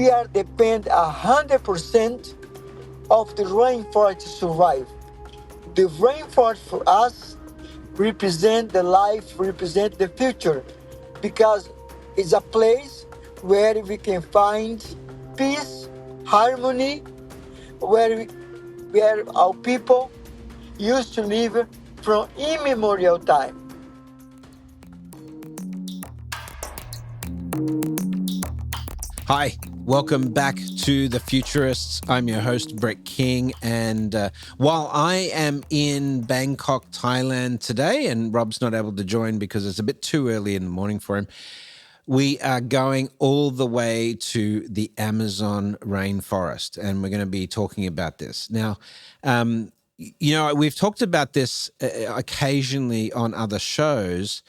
we are depend 100% of the rainforest to survive. The rainforest for us represent the life, represent the future, because it's a place where we can find peace, harmony, where our people used to live from immemorial time. Hi, welcome back to The Futurists. I'm your host, Brett King. And while I am in Bangkok, Thailand today, and Rob's not able to join because it's a bit too early in the morning for him, we are going all the way to the Amazon rainforest, and we're going to be talking about this. Now, we've talked about this occasionally on other shows,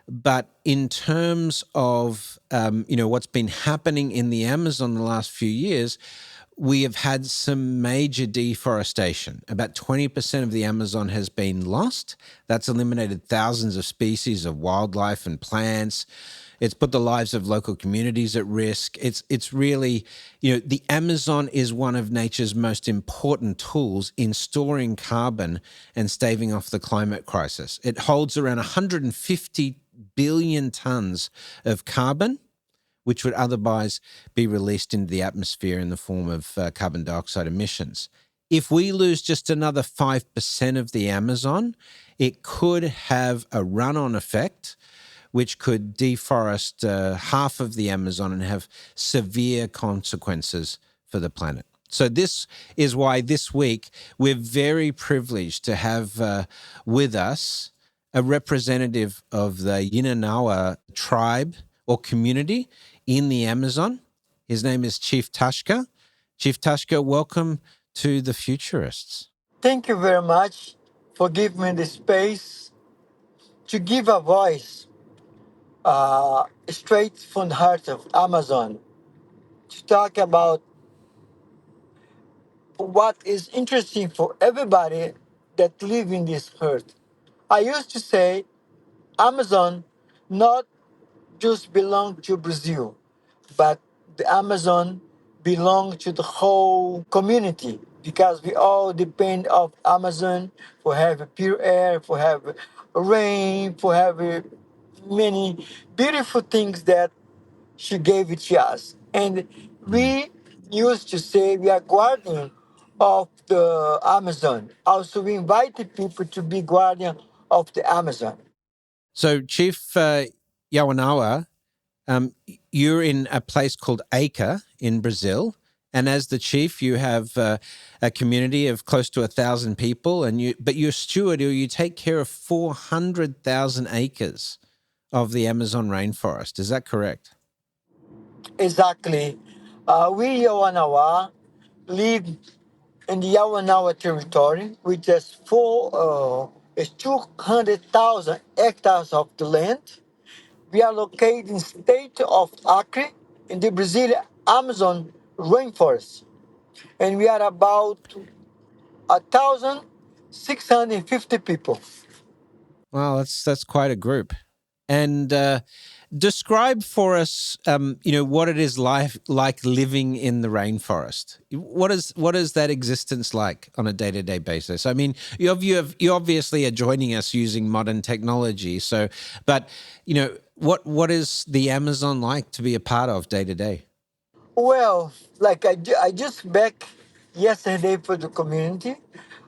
but in terms of, what's been happening in the Amazon the last few years, we have had some major deforestation. About 20% of the Amazon has been lost. That's eliminated thousands of species of wildlife and plants. It's put the lives of local communities at risk. It's really, the Amazon is one of nature's most important tools in storing carbon and staving off the climate crisis. It holds around 150 billion tons of carbon, which would otherwise be released into the atmosphere in the form of carbon dioxide emissions. If we lose just another 5% of the Amazon, it could have a run-on effect, which could deforest half of the Amazon and have severe consequences for the planet. So this is why this week we're very privileged to have with us a representative of the Yinanawa tribe or community in the Amazon. His name is Chief Tashka. Chief Tashka, welcome to The Futurists. Thank you very much for giving me the space to give a voice straight from the heart of Amazon to talk about what is interesting for everybody that live in this earth. I used to say Amazon not just belong to Brazil, but the Amazon belong to the whole community because we all depend of Amazon for have pure air, for have rain, for have many beautiful things that she gave it to us. And we used to say we are guardian of the Amazon. Also, we invited people to be guardian of the Amazon. So, Chief Yawanawa, you're in a place called Acre in Brazil. And as the chief, you have a community of close to 1,000 people, but you're steward, or you take care of 400,000 acres of the Amazon rainforest. Is that correct? Exactly. We Yawanawa live in the Yawanawa territory, which is 200,000 hectares of the land. We are located in state of Acre in the Brazilian Amazon rainforest, and we are about 1,650 people. Well, that's quite a group. And describe for us, what it is like living in the rainforest. What is that existence like on a day-to-day basis? I mean, you obviously are joining us using modern technology. So, but what is the Amazon like to be a part of day to day? Well, like I just back yesterday for the community.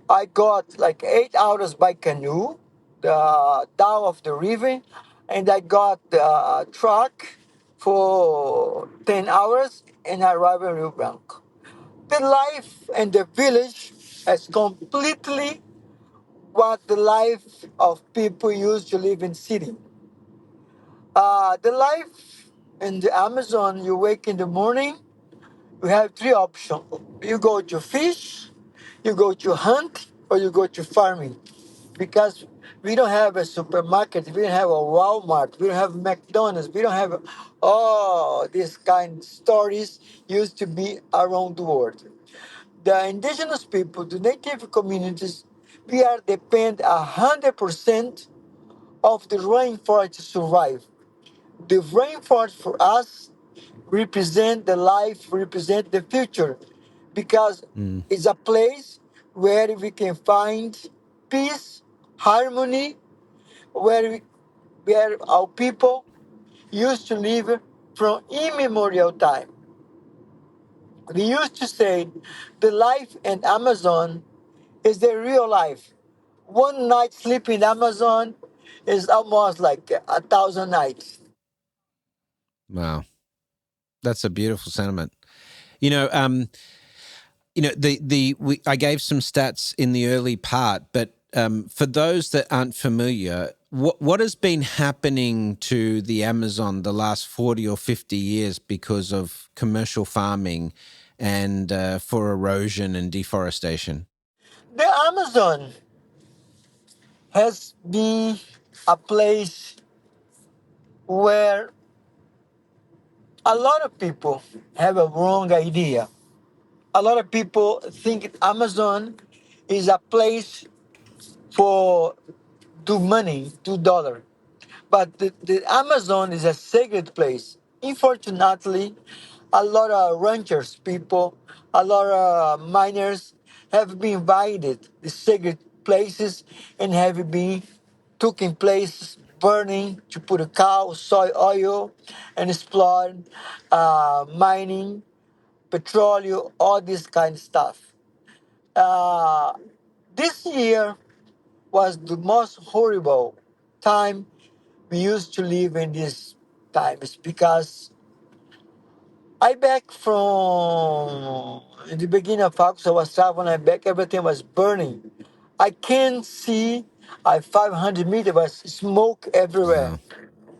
I got like 8 hours by canoe, the down of the river, and I got the truck for 10 hours and I arrived in Rio Branco. The life and the village is completely what the life of people used to live in city. The life in the Amazon, you wake in the morning, you have three options. You go to fish, you go to hunt, or you go to farming. Because we don't have a supermarket, we don't have a Walmart, we don't have McDonald's, we don't have all these kind of stories used to be around the world. The indigenous people, the native communities, we are depend 100% of the rainforest to survive. The rainforest for us represent the life, represent the future, because Mm. it's a place where we can find peace, harmony, where our people used to live from immemorial time. We used to say the life in Amazon is the real life. One night sleep in Amazon is almost like 1,000 nights. Wow, that's a beautiful sentiment. You know, I gave some stats in the early part, but for those that aren't familiar, what has been happening to the Amazon the last 40 or 50 years because of commercial farming and for erosion and deforestation? The Amazon has been a place where a lot of people have a wrong idea. A lot of people think Amazon is a place for do money, $2. But the Amazon is a sacred place. Unfortunately, a lot of ranchers, people, a lot of miners have been invited the sacred places and have been taking places burning to put a cow, soy oil, and explore mining, petroleum, all this kind of stuff. Uh, this year was the most horrible time we used to live in these times, because I back from in the beginning of August, I was traveling, I back, everything was burning. I can see 500 meters was smoke everywhere. Wow.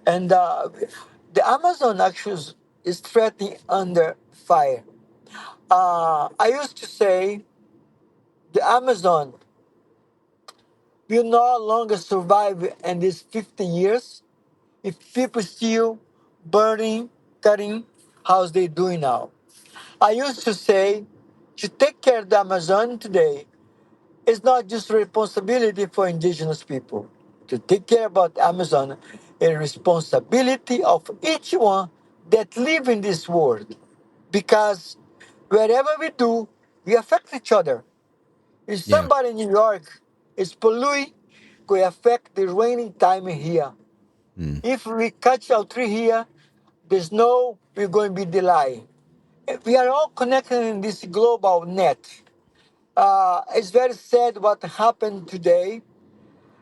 And the Amazon actually is threatening under fire. I used to say the Amazon will no longer survive in these 50 years if people still burning, cutting, how's they doing now. I used to say to take care of the Amazon today is not just responsibility for indigenous people. To take care about Amazon is a responsibility of each one that live in this world. Because wherever we do, we affect each other. If Yeah. somebody in New York is polluting, we affect the raining time here. Mm. If we catch our tree here, there's no we're going to be delayed. We are all connected in this global net. It's very sad what happened today,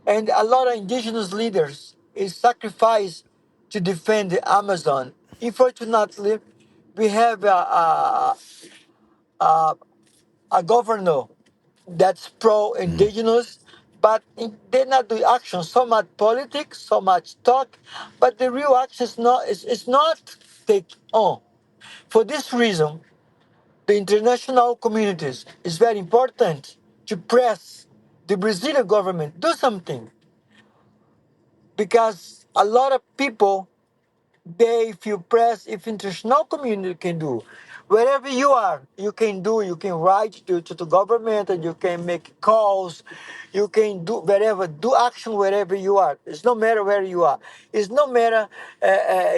and a lot of indigenous leaders is sacrificed to defend the Amazon. Unfortunately, we have a, a governor that's Mm. pro-indigenous, but they not do action. So much politics, so much talk, but the real action is not take on. For this reason, the international communities is very important to press the Brazilian government do something, because a lot of people, they feel pressed. If international community can do, wherever you are, you can do. You can write to the government, and you can make calls. You can do wherever, do action wherever you are. It's no matter where you are. It's no matter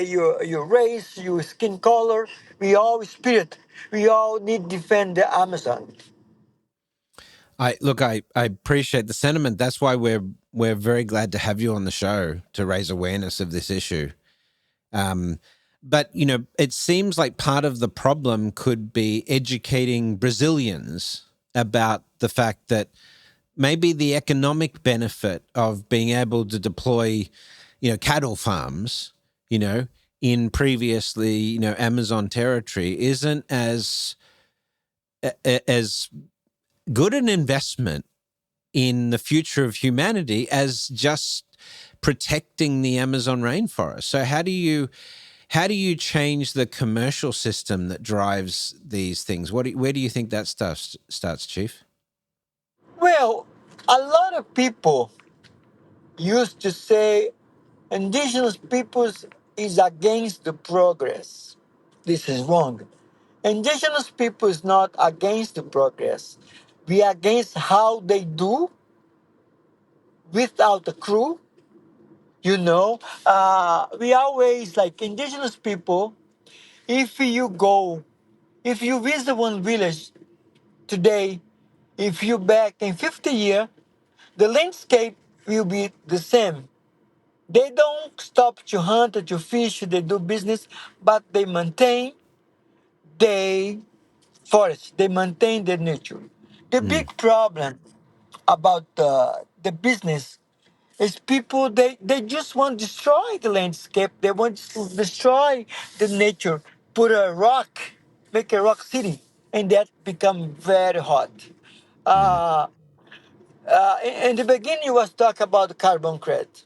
your race, your skin color. We all spirit. We all need to defend the Amazon. I appreciate the sentiment. That's why we're very glad to have you on the show to raise awareness of this issue. Um, but it seems like part of the problem could be educating Brazilians about the fact that maybe the economic benefit of being able to deploy, cattle farms, you know, in previously, Amazon territory isn't as good an investment in the future of humanity as just protecting the Amazon rainforest. So how do you change the commercial system that drives these things? Where do you think that starts, Chief? Well, a lot of people used to say indigenous peoples is against the progress. This is wrong. Indigenous people is not against the progress. We are against how they do without the crew. We always like indigenous people. If you go, if you visit one village today, if you back in 50 years, the landscape will be the same. They don't stop to hunt or to fish, they do business, but they maintain the forest, they maintain the nature. The Mm. big problem about the business is people, they just want to destroy the landscape, they want to destroy the nature, put a rock, make a rock city, and that become very hot. Mm. Uh, in the beginning, you was talk about carbon credit.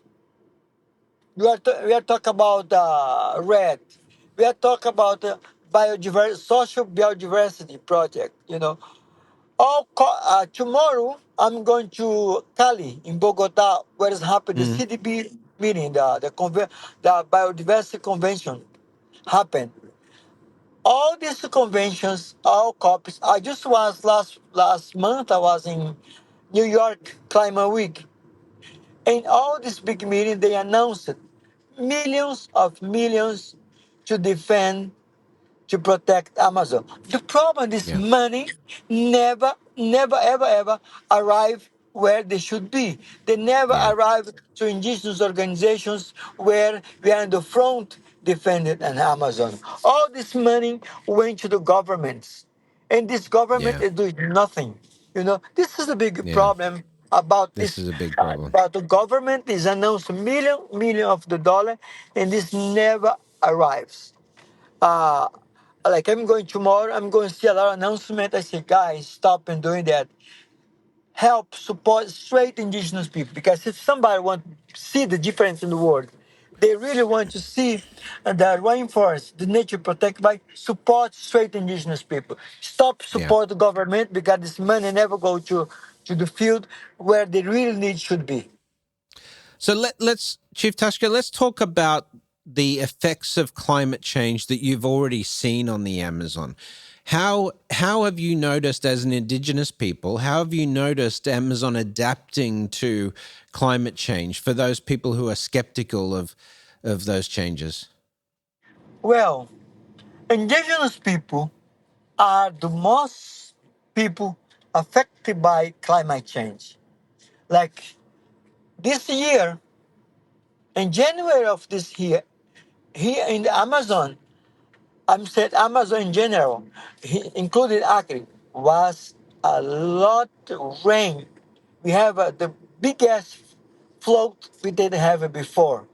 We are talking about red. We are talking about biodiversity, social biodiversity project. You know, tomorrow I'm going to Cali in Bogota, where is happening the Mm. CDB meeting, the biodiversity convention happened. All these conventions, all copies. I just was last month. I was in New York Climate Week. In all this big meeting, they announced millions of millions to defend, to protect Amazon. The problem is Yeah. money never, ever, ever arrive where they should be. They never Yeah. arrive to indigenous organizations where we are in the front defending an Amazon. All this money went to the governments, and this government Yeah. is doing nothing. You know, this is a big Yeah. problem about This this. is a big problem. But the government is announced million of the dollar, and this never arrives. uh, like I'm going tomorrow, I'm going to see a lot of announcement. I say, guys, stop and doing that. Help support straight indigenous people, because if somebody want to see the difference in the world, they really want to see the rainforest, the nature protected by support straight indigenous people. Stop Yeah. support the government, because this money never go to the field where the real need should be. So let's, Chief Tashka, let's talk about the effects of climate change that you've already seen on the Amazon. How have you noticed, as an indigenous people, how have you noticed Amazon adapting to climate change for those people who are skeptical of those changes? Well, indigenous people are the most people affected by climate change. Like this year, in January of this year, here in the Amazon, I'm said Amazon in general, including Acre, was a lot of rain. We have the biggest flood we didn't have it before.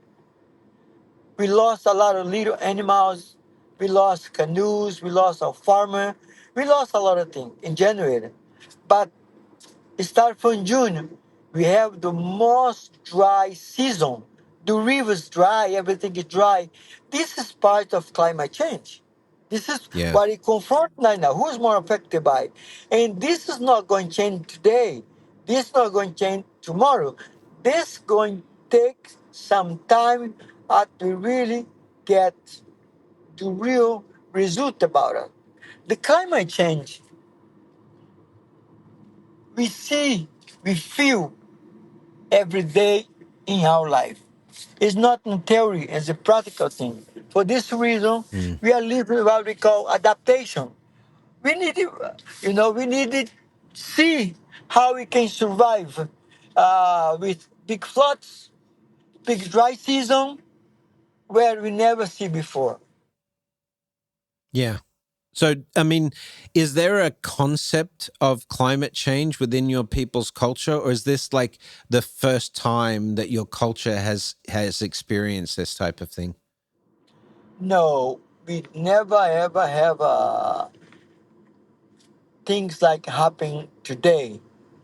We lost a lot of little animals. We lost canoes. We lost our farmer. We lost a lot of things in January. But start from June, we have the most dry season. The rivers dry, everything is dry. This is part of climate change. This is Yeah. what it confronts right now. Who's more affected by it? And this is not going to change today. This is not going to change tomorrow. This going to take some time to really get the real result about it. The climate change, we see, we feel every day in our life. It's not in theory, it's a practical thing. For this reason, Mm. we are living what we call adaptation. We need to, we need to see how we can survive with big floods, big dry season, where we never see before. Yeah. So, I mean, is there a concept of climate change within your people's culture, or is this like the first time that your culture has experienced this type of thing? No, we never ever have things like happen today.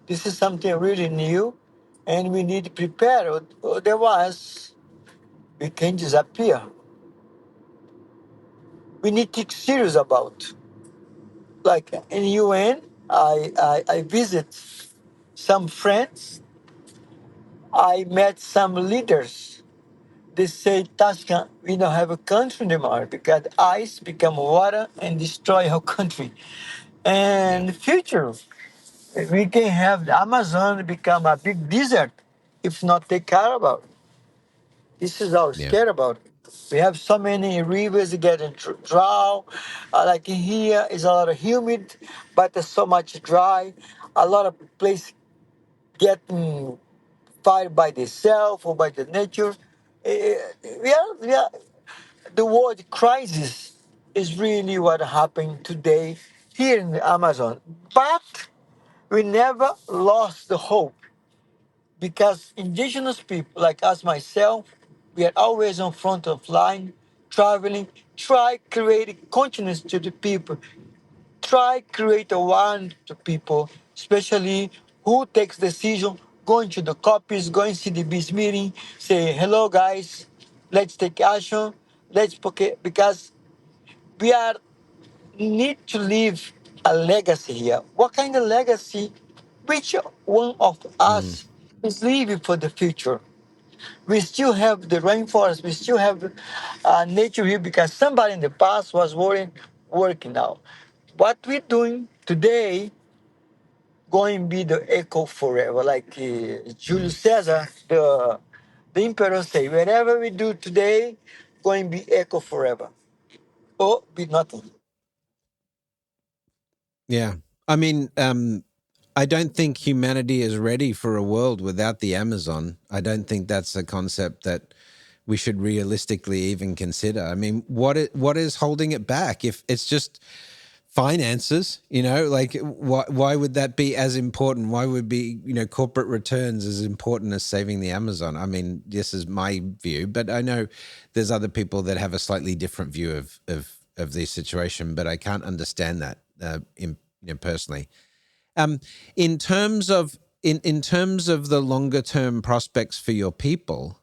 This is something really new, and we need to prepare. Otherwise, we can disappear. We need to take serious about. Like in UN, I visit some friends. I met some leaders. They say, Tashka, we don't have a country anymore because ice become water and destroy our country. Yeah. And future, we can have the Amazon become a big desert if not take care about. This is all Yeah. scared about. We have so many rivers getting dry. Like in here is a lot of humid, but there's so much dry. A lot of place getting fired by the self or by the nature. We are, the world crisis is really what happened today here in the Amazon. But we never lost the hope because indigenous people like us, myself, we are always on front of line, traveling, try creating consciousness to the people, try create a one to people, especially who takes decision, going to the copies, going to the CDB's meeting, say, hello guys, let's take action, because we are need to leave a legacy here. What kind of legacy? Which one of Mm. us is leaving for the future? We still have the rainforest. We still have nature here because somebody in the past was working now. What we're doing today going to be the echo forever. Like Julius Caesar, the emperor say, whatever we do today, going to be echo forever. Or be nothing. Yeah. I mean, I don't think humanity is ready for a world without the Amazon. I don't think that's a concept that we should realistically even consider. I mean, what is holding it back? If it's just finances, like why would that be as important? Why would be, corporate returns as important as saving the Amazon? I mean, this is my view, but I know there's other people that have a slightly different view of the situation, but I can't understand that personally. In terms of the longer term prospects for your people,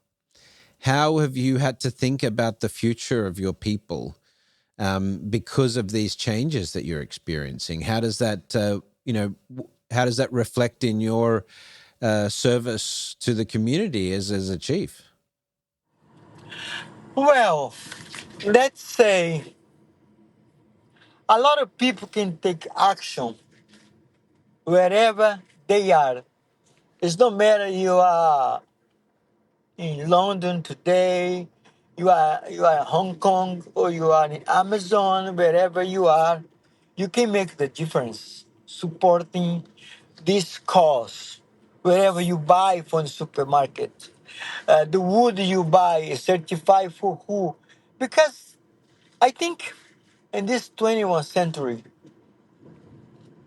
how have you had to think about the future of your people because of these changes that you're experiencing? How does that how does that reflect in your service to the community as a chief? Well, let's say a lot of people can take action wherever they are. It's no matter you are in London today, you are in Hong Kong, or you are in Amazon, wherever you are, you can make the difference supporting this cause. Wherever you buy from the supermarket, the wood you buy is certified for who? Because I think in this 21st century,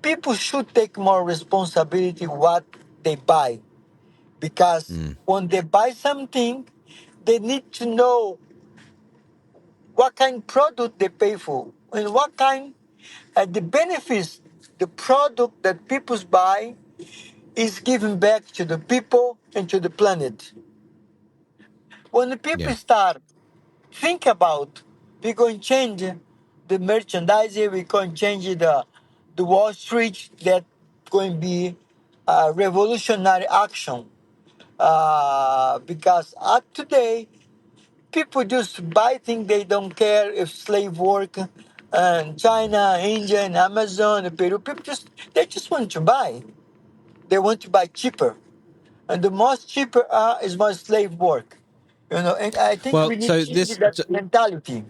people should take more responsibility what they buy because Mm, when they buy something, they need to know what kind of product they pay for and what kind the benefits the product that people buy is given back to the people and to the planet. When the people yeah. start think about we're going to change the merchandising, we're going to change the Wall Street, that going to be a revolutionary action. Because today, people just buy things, they don't care if slave work in China, India, and Amazon, and Peru. People they just want to buy. They want to buy cheaper. And the most cheaper is more slave work. And I think Well, we need so to change that mentality.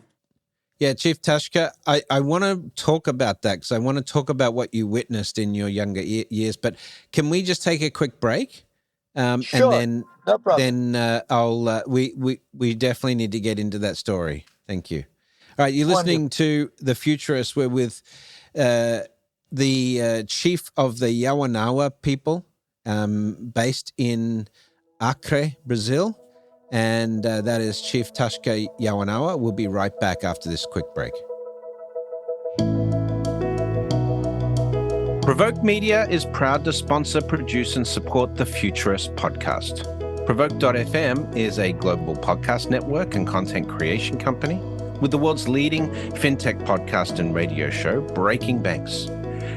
yeah, Chief Tashka, I want to talk about that because I want to talk about what you witnessed in your younger years. But can we just take a quick break, and Sure, no problem. I'll we definitely need to get into that story. Thank you. All right, you're Wonderful. listening to The Futurists. We're with the chief of the Yawanawa people, based in Acre, Brazil. And that is Chief Tashka Yawanawa. We'll be right back after this quick break. Provoke Media is proud to sponsor, produce, and support the Futurist podcast. Provoke.fm is a global podcast network and content creation company with the world's leading fintech podcast and radio show, Breaking Banks.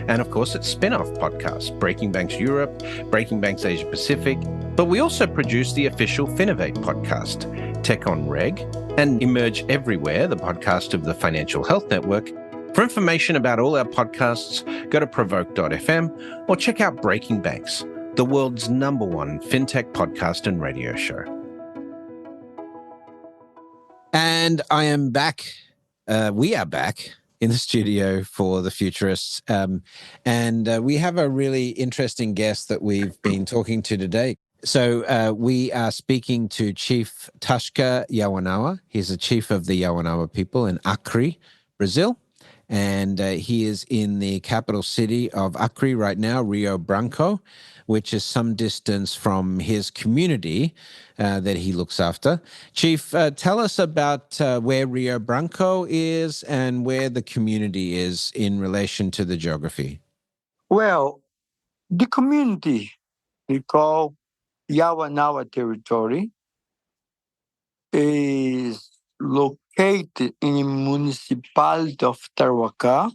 And of course, its spin-off podcast, Breaking Banks Europe, Breaking Banks Asia Pacific. But we also produce the official Finovate podcast, Tech on Reg, and Emerge Everywhere, the podcast of the Financial Health Network. For information about all our podcasts, go to provoke.fm or check out Breaking Banks, the world's #1 fintech podcast and radio show. And I am back. We are back in the studio for the Futurists. And we have a really interesting guest that we've been talking to today. So we are speaking to Chief Tashka Yawanawa. He's the chief of the Yawanawa people in Acre, Brazil. And he is in the capital city of Acre right now, Rio Branco, which is some distance from his community that he looks after. Chief, tell us about where Rio Branco is and where the community is in relation to the geography. Well, the community we call Yawanawa territory is located in the municipality of Tarwaka.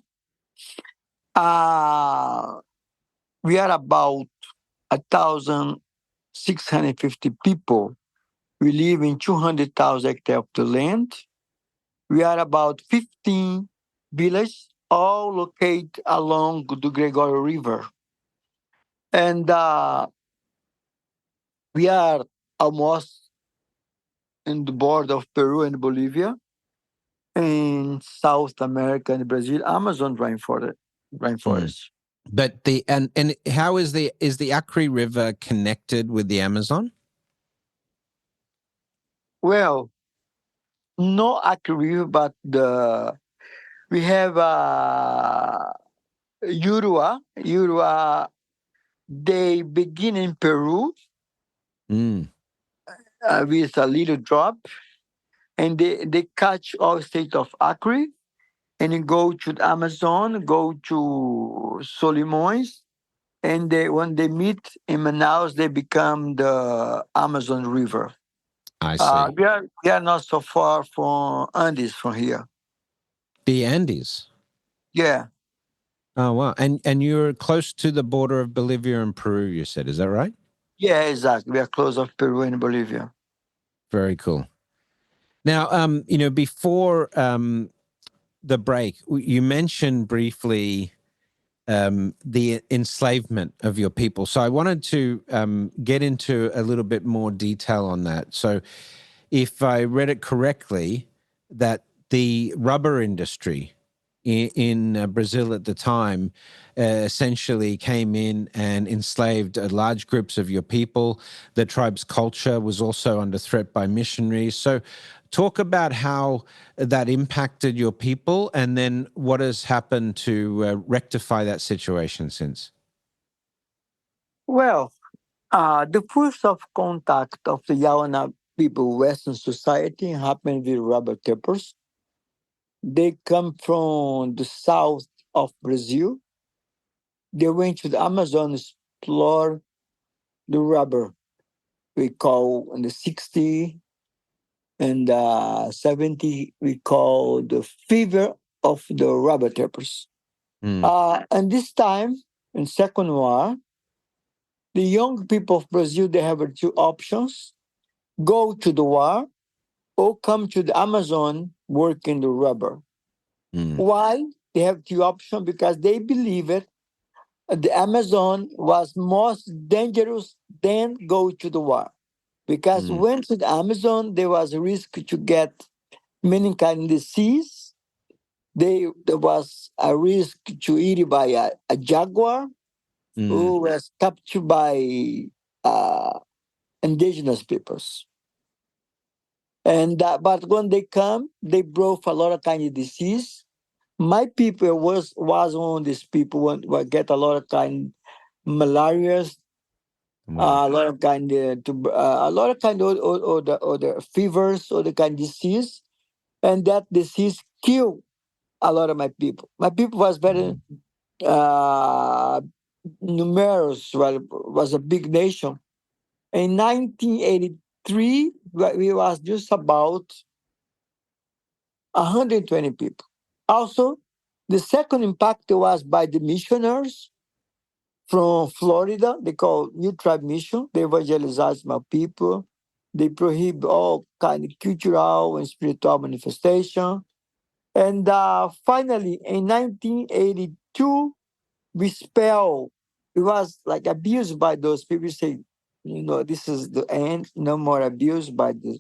Uh, we are about 1,650 people. We live in 200,000 hectares of the land. We are about 15 villages, all located along the Gregorio River. And we are almost in the border of Peru and Bolivia, in South America and Brazil, Amazon rainforest. Mm. rainforest. But and how is the Acre River connected with the Amazon? Well, no Acre, but we have Urua. Urua, they begin in Peru Mm. with a little drop, and they catch all state of Acre, and you go to the Amazon, go to Solimões, and when they meet in Manaus, they become the Amazon River. I see. We are not so far from Andes from here. The Andes. Yeah, Oh wow. And you're close to the border of Bolivia and Peru, you said. Is that right? yeah, exactly. We are close of Peru and Bolivia. Very cool. Now, before the break, you mentioned briefly the enslavement of your people. So I wanted to get into a little bit more detail on that. So if I read it correctly, that the rubber industry in Brazil at the time essentially came in and enslaved large groups of your people. The tribe's culture was also under threat by missionaries. So, talk about how that impacted your people and then what has happened to rectify that situation since. Well, the first of contact of the Yawana people, Western society, happened with rubber tappers. They come from the south of Brazil. They went to the Amazon, explore the rubber. We call in the 60 and 70, we call the fever of the rubber tappers. Mm, And this time, in Second War, the young people of Brazil, they have two options: go to the war or come to the Amazon, work in the rubber. mm, Why? They have two options because they believe it. The Amazon was most dangerous than go to the war. Because mm, when to the Amazon, there was a risk to get many kind of disease. There was a risk to eat by a jaguar mm, who was captured by uh, indigenous peoples. And but when they come, they brought a lot of kind of disease. My people was one of these people when get a lot of kind malaria, wow. a lot of kind a lot of kind or the fevers or the kind of disease, and that disease killed a lot of my people. My people was very Mm, uh, numerous. Well, was a big nation. In 1983, we was just about 120 people. Also, the second impact was by the missionaries from Florida. They call New Tribe Mission. They evangelize my people. They prohibit all kind of cultural and spiritual manifestation. And finally, in 1982, we spell. It was like abused by those people. Say, this is the end. No more abuse by the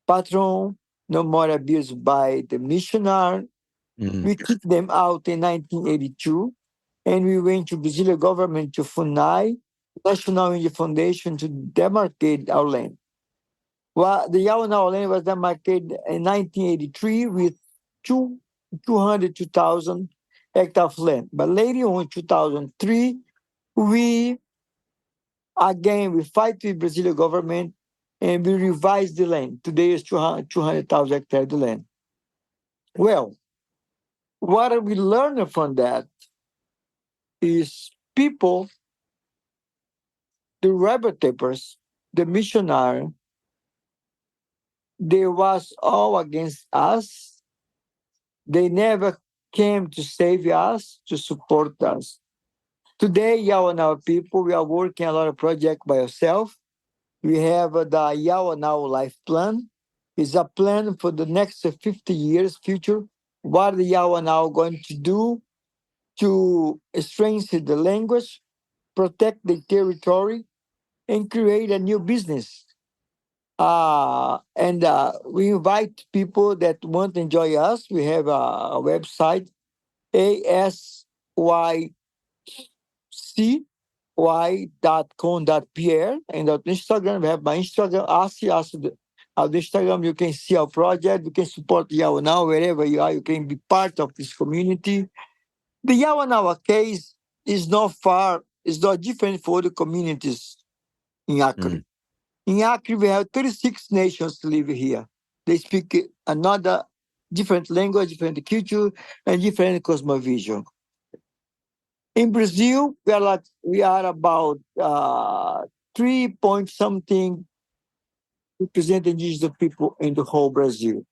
patron. no more abused by the missionary. Mm. We kicked them out in 1982, and we went to Brazilian government to FUNAI, National Indian Foundation, to demarcate our land. Well, the Yawanao land was demarcated in 1983 with two, 202,000 hectares of land. But later on, in 2003, we we fight with Brazilian government and we revised the land. Today is 200,000 hectares of land. Well, what we learned from that is people, the rebel tapers, the missionary, they was all against us. They never came to save us, to support us. Today, Yawanao people, we are working a lot of projects by ourselves. We have the Yawanao Life Plan. It's a plan for the next 50 years future. What the Yawanao going to do to strengthen the language, protect the territory, and create a new business. And we invite people that want to enjoy us. We have a website, ASYC y.com.pr, and on Instagram we have my Instagram, ask on Instagram. You can see our project, you can support Yawanao wherever you are, you can be part of this community. The Yawanawa case is not far, it's not different for the communities in Acre. Mm. In Acre we have 36 nations live here. They speak another different language, different culture, and different cosmovision. In Brazil, we are about 3 point something represent indigenous people in the whole Brazil.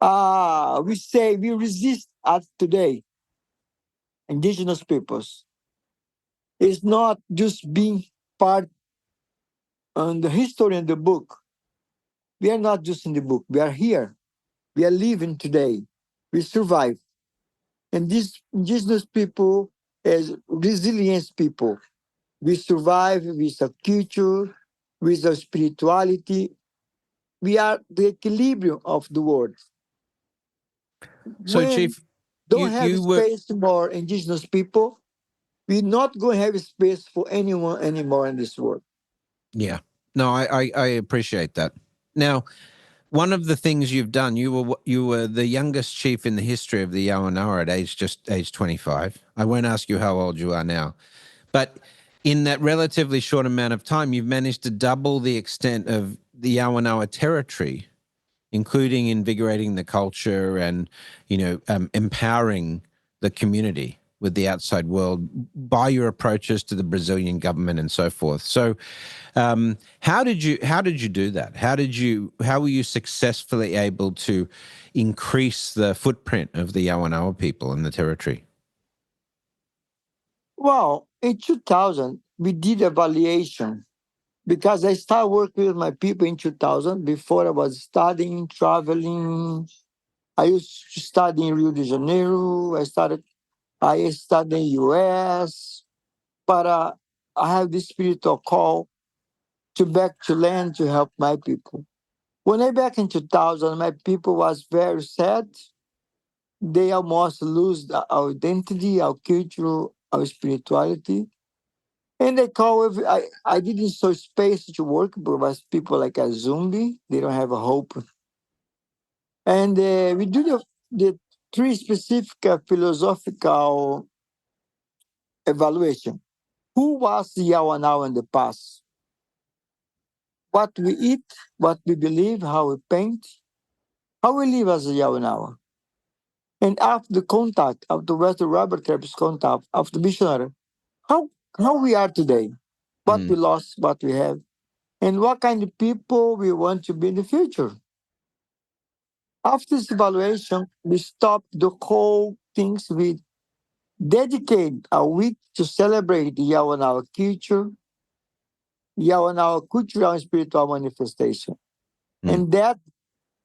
We say we resist as today, indigenous peoples. It's not just being part on the history in the book. We are not just in the book. We are here. We are living today. We survive. And these indigenous people as resilient people. We survive with a culture, with a spirituality. We are the equilibrium of the world. So, When Chief, don't have you were space for indigenous people, we're not going to have space for anyone anymore in this world. yeah. No, I appreciate that. Now, one of the things you've done, you were the youngest chief in the history of the Yawanara at age 25. I won't ask you how old you are now, but in that relatively short amount of time, you've managed to double the extent of the Yawanawa territory, including invigorating the culture and empowering the community with the outside world by your approaches to the Brazilian government and so forth. So, how did you do that? How were you successfully able to increase the footprint of the Yawanawa people in the territory? Well, in 2000, we did evaluation because I started working with my people in 2000. Before I was studying, traveling. I used to study in Rio de Janeiro. I studied in US, but I have this spiritual call to back to land to help my people. When I back in 2000, my people was very sad. They almost lose our identity, our culture, our spirituality. And they call I didn't show space to work, but was people like a zombie. They don't have a hope. And we do the three specific philosophical evaluation. Who was Yawanao in the past? What we eat, what we believe, how we paint, how we live as a Yawanao. And after the contact, after Western Robert Trappist contact, after missionary, how how we are today, what we Mm. lost, what we have, and what kind of people we want to be in the future. After this evaluation, we stop the whole things. We dedicate a week to celebrate the Yawanao culture, Yawanao cultural and spiritual manifestation. Mm. And that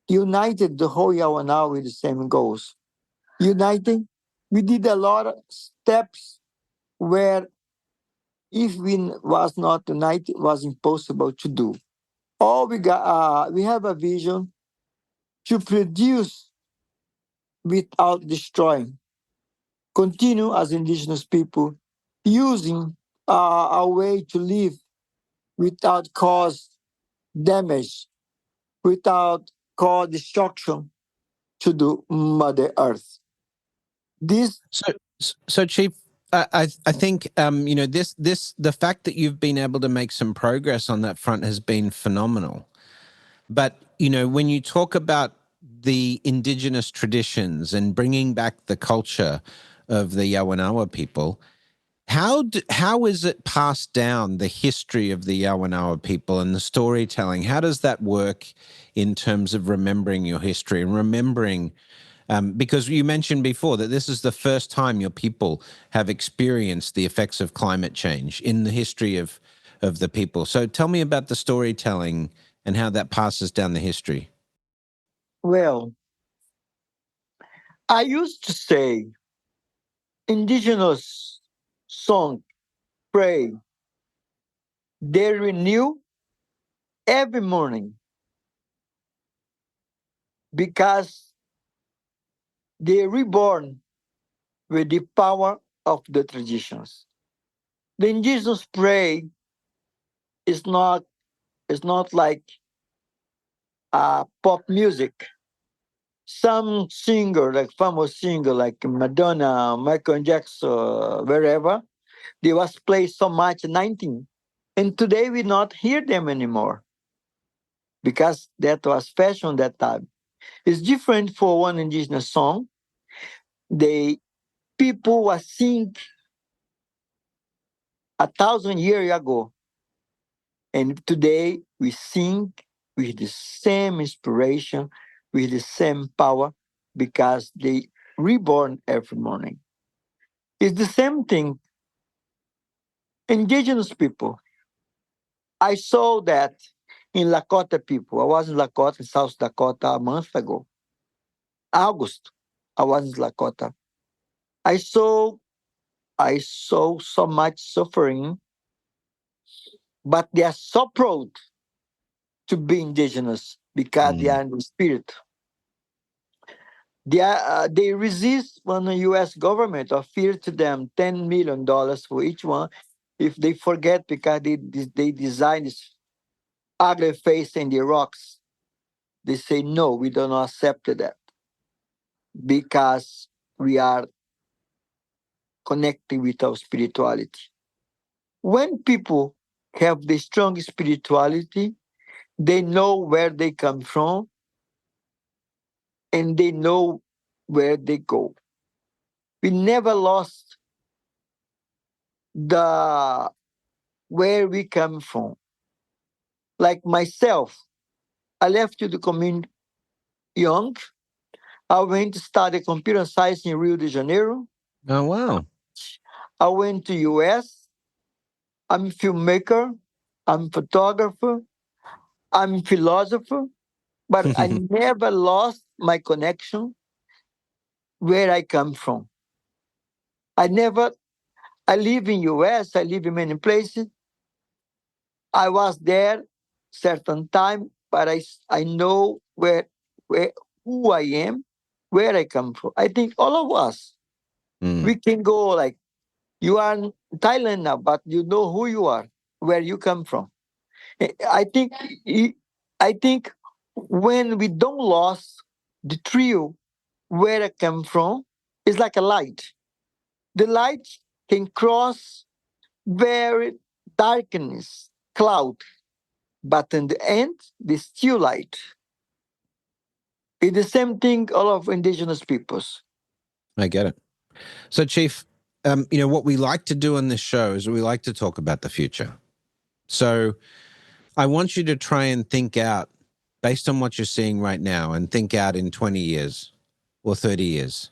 united the whole Yawanao with the same goals. Uniting, we did a lot of steps where if we was not united, it was impossible to do. All we got, we have a vision to produce without destroying. Continue as indigenous people using a way to live without cause damage, without cause destruction to the Mother Earth. This, So, Chief, I think this the fact that you've been able to make some progress on that front has been phenomenal. But when you talk about the indigenous traditions and bringing back the culture of the Yawanawa people, how is it passed down, the history of the Yawanawa people and the storytelling? How does that work in terms of remembering your history and remembering? Because you mentioned before that this is the first time your people have experienced the effects of climate change in the history of the people. So tell me about the storytelling and how that passes down the history. well, I used to say indigenous song, pray, they renew every morning because they reborn with the power of the traditions. The indigenous pray is not like pop music. Some singer, like famous singer like Madonna, Michael Jackson, wherever, they was played so much in 19. And today we not hear them anymore because that was fashion that time. It's different for one indigenous song. The people was sing 1,000 years ago. And today we sing with the same inspiration, with the same power, because they reborn every morning. It's the same thing. Indigenous people. I saw that in Lakota people. I was in Lakota, South Dakota, a month ago. August, I was in Lakota. I saw I saw so much suffering, but they are so proud to be indigenous because they Mm. are in the spirit. They resist when the U.S. government offer to them $10 million for each one if they forget because they design this ugly face in the rocks. They say no, we don't accept that because we are connecting with our spirituality. When people have the strong spirituality, they know where they come from and they know where they go. We never lost the where we come from. Like myself, I left to the community young. I went to study computer science in Rio de Janeiro. Oh, wow. I went to US. I'm a filmmaker. I'm a photographer. I'm a philosopher. But I never lost my connection where I come from. I never. I live in US. I live in many places. I was there certain time, but I know where who I am, where I come from. I think all of us Mm, we can go like you are in Thailand now, but you know who you are, where you come from. I think i- I think when we don't lose the trio where I come from, it's like a light. The light can cross very darkness, cloud, but in the end, the still light. It's the same thing all of indigenous peoples. I get it. So, Chief, what we like to do on this show is we like to talk about the future. So, I want you to try and think out based on what you're seeing right now and think out in 20 years or 30 years.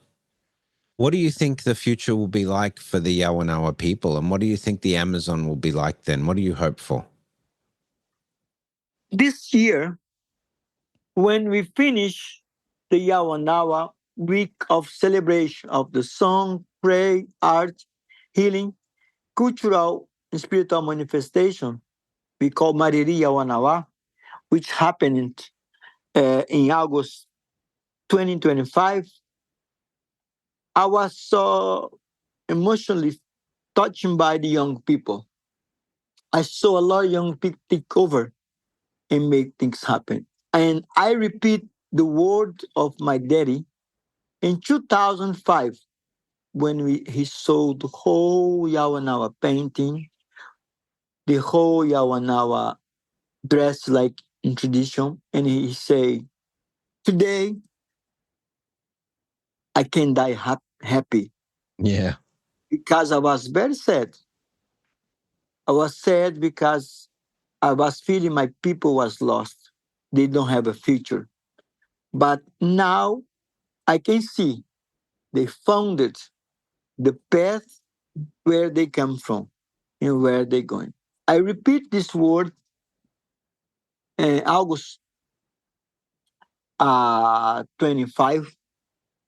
What do you think the future will be like for the Yawanawa people? And what do you think the Amazon will be like then? What do you hope for? This year, when we finish the Yawanawa week of celebration of the song, prayer, art, healing, cultural and spiritual manifestation, we call Mariri Yawanawa, which happened in August. 2025, I was so emotionally touched by the young people. I saw a lot of young people take over and make things happen. And I repeat the word of my daddy in 2005 when he sold the whole Yawanawa painting, the whole Yawanawa dress like in tradition, and he say, "Today I can die happy," Yeah. because I was very sad. I was sad because I was feeling my people was lost. They don't have a future. But now I can see they found it, the path where they come from and where they're going. I repeat this word, August 25,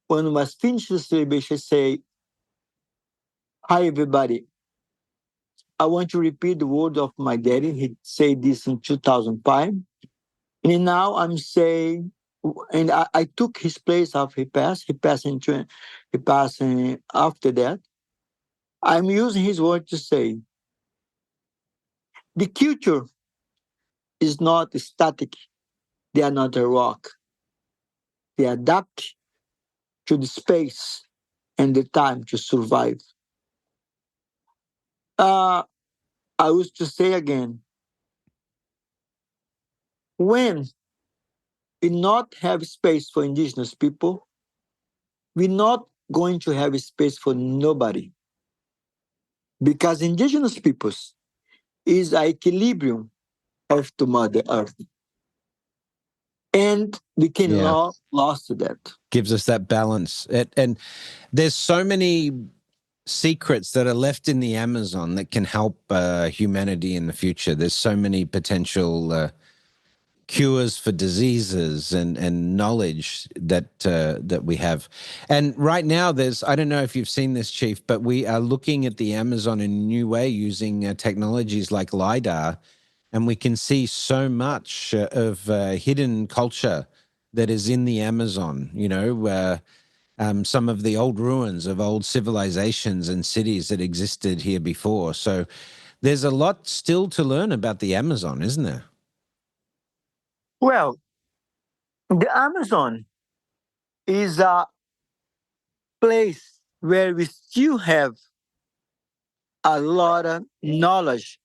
when I was finished the celebration, say, "Hi, everybody. I want to repeat the word of my daddy. He said this in 2005. And now I'm saying, and I took his place after he passed. He passed after that. I'm using his word to say, the future is not static. They are not a rock. They adapt to the space and the time to survive. Uh, I used to say again, when we not have space for indigenous people, we're not going to have space for nobody. Because indigenous peoples is an equilibrium of the Mother Earth. And we Yeah. cannot lose that. Gives us that balance. And there's so many secrets that are left in the Amazon that can help humanity in the future. There's so many potential cures for diseases and knowledge that we have. And right now, I don't know if you've seen this, Chief, but we are looking at the Amazon in a new way using technologies like LiDAR, and we can see so much of hidden culture that is in the Amazon. Some of the old ruins of old civilizations and cities that existed here before. So there's a lot still to learn about the Amazon, isn't there? Well, the Amazon is a place where we still have a lot of knowledge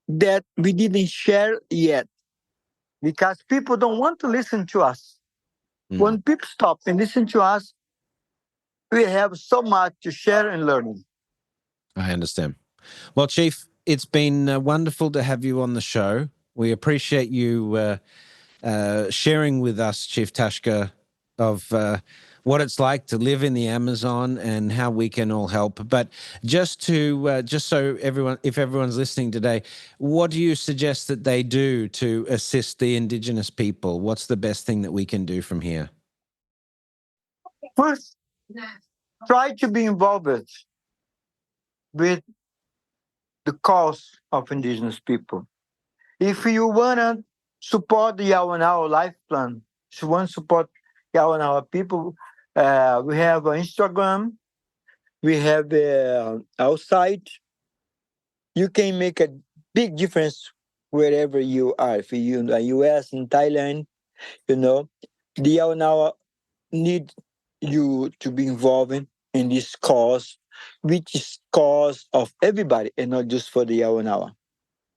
that we didn't share yet because people don't want to listen to us. When people stop and listen to us, we have so much to share and learn. I understand. Well, Chief, it's been wonderful to have you on the show. We appreciate you sharing with us, Chief Tashka, of what it's like to live in the Amazon and how we can all help. But just so if everyone's listening today, what do you suggest that they do to assist the Indigenous people? What's the best thing that we can do from here? First, try to be involved with the cause of indigenous people. If you want to support the Yawanawa Life Plan, if you want to support Yawanawa people, we have Instagram, we have our site. You can make a big difference wherever you are. If you're in the US, in Thailand, the Yawanawa need you to be involved in this cause, which is cause of everybody and not just for the Yawanawa.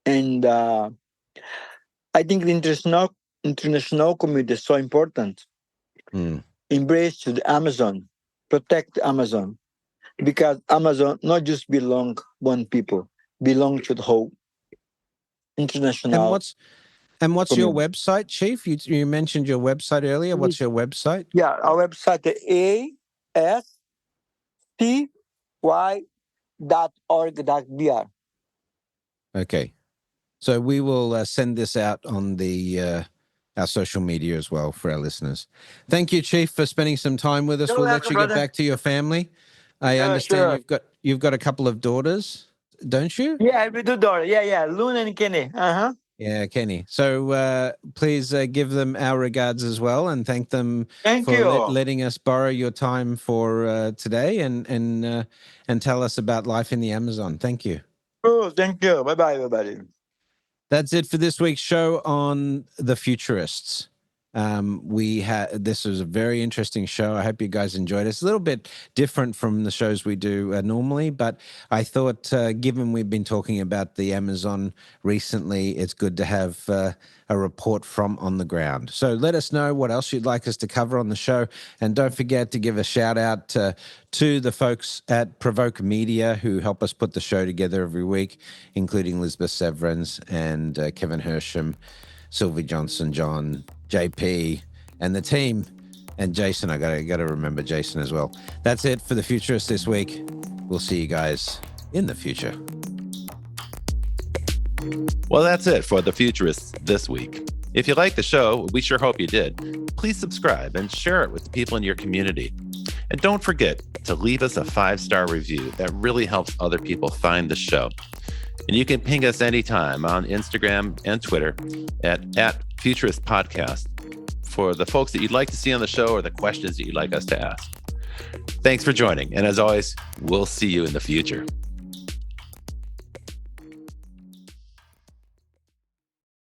And I think the international community is so important. Embrace to the Amazon, protect the Amazon, because Amazon not just belong one people, belong to the whole international. And what's your website, Chief? You mentioned your website earlier. What's your website? Yeah, our website is asty.org.br. Okay. So we will send this out on our social media as well for our listeners. Thank you, Chief, for spending some time with us. We'll let you get back to your family. I understand you've got a couple of daughters, don't you? Yeah, we do daughter. Yeah, Luna and Kenny. Yeah, Kenny. So please give them our regards as well, and thank them Thank for you. letting us borrow your time for today, and tell us about life in the Amazon. Thank you. Oh, thank you. Bye bye, everybody. That's it for this week's show on the Futurists. This was a very interesting show. I hope you guys enjoyed it. It's a little bit different from the shows we do normally, but I thought, given we've been talking about the Amazon recently, it's good to have a report from on the ground. So let us know what else you'd like us to cover on the show, and don't forget to give a shout out to the folks at Provoke Media who help us put the show together every week, including Lisbeth Severance and Kevin Hersham, Sylvie Johnson, John, JP, and the team, and Jason. I gotta remember Jason as well. That's it for the Futurists this week. We'll see you guys in the future. Well, that's it for the Futurists this week. If you like the show, we sure hope you did. Please subscribe and share it with the people in your community. And don't forget to leave us a 5-star review. That really helps other people find the show. And you can ping us anytime on Instagram and Twitter at Futurist Podcast for the folks that you'd like to see on the show or the questions that you'd like us to ask. Thanks for joining. And as always, we'll see you in the future.